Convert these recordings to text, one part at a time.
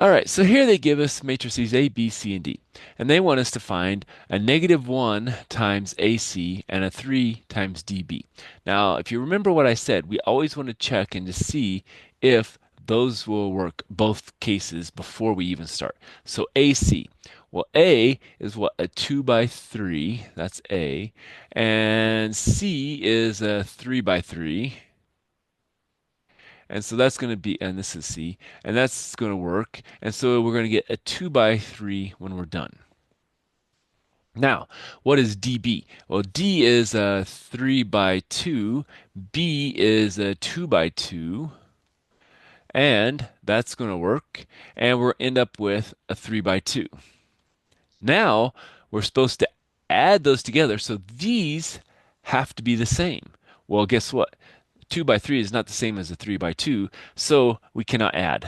All right, so here they give us matrices A, B, C, and D. And they want us to find a -1 times AC and a 3 times DB. Now, if you remember what I said, we always want to check and to see if those will work both cases before we even start. So AC. Well, A is what? A 2 by 3. That's A. And C is a 3 by 3. And so that's going to be, and this is C, and that's going to work. And so we're going to get a 2 by 3 when we're done. Now, what is dB? Well, D is a 3 by 2, B is a 2 by 2, and that's going to work. And we'll end up with a 3 by 2. Now, we're supposed to add those together, so these have to be the same. Well, guess what? 2 by 3 is not the same as a 3 by 2, so we cannot add.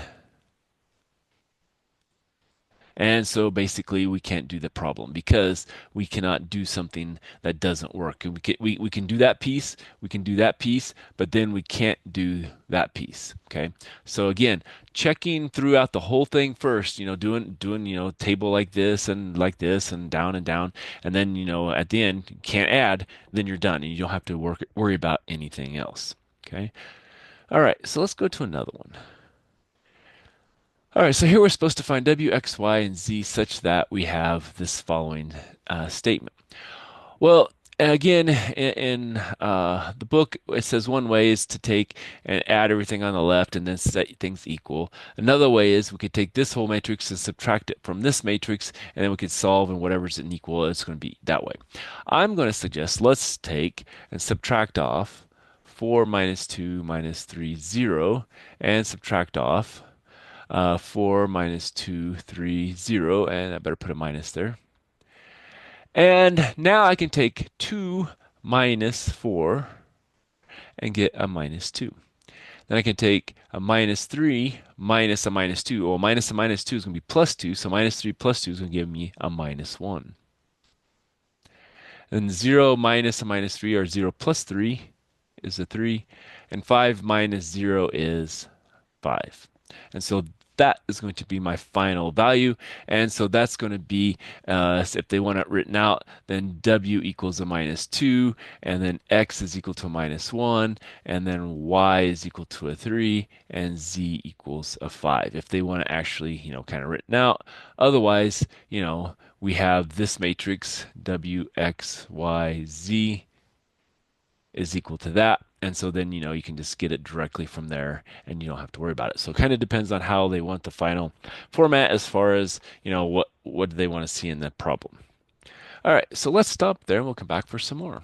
And so basically, we can't do the problem because we cannot do something that doesn't work. We can do that piece, we can do that piece, but then we can't do that piece. Okay. So again, checking throughout the whole thing first, doing, table like this and down. And then, at the end, you can't add, then you're done and you don't have to worry about anything else. Okay. All right. So let's go to another one. All right, so here we're supposed to find w, x, y, and z such that we have this following statement. Well, again, in the book, it says one way is to take and add everything on the left and then set things equal. Another way is we could take this whole matrix and subtract it from this matrix, and then we could solve, and whatever's an equal, it's going to be that way. I'm going to suggest let's take and subtract off 4 minus 2 minus 3, 0, and subtract off 4 minus 2, 3, 0, and I better put a minus there. And now I can take 2 minus 4 and get a minus 2. Then I can take a minus 3 minus a minus 2. Well, minus a minus 2 is going to be plus 2, so minus 3 plus 2 is going to give me a minus 1. And 0 minus a minus 3, or 0 plus 3, is a 3. And 5 minus 0 is 5. And so that is going to be my final value. And so that's going to be, if they want it written out, then W equals a minus 2, and then X is equal to a minus 1, and then Y is equal to a 3, and Z equals a 5. If they want to actually, kind of written out. Otherwise, we have this matrix, W, X, Y, Z is equal to that. And so then, you can just get it directly from there and you don't have to worry about it. So it kind of depends on how they want the final format as far as, what do they want to see in the problem. All right, so let's stop there and we'll come back for some more.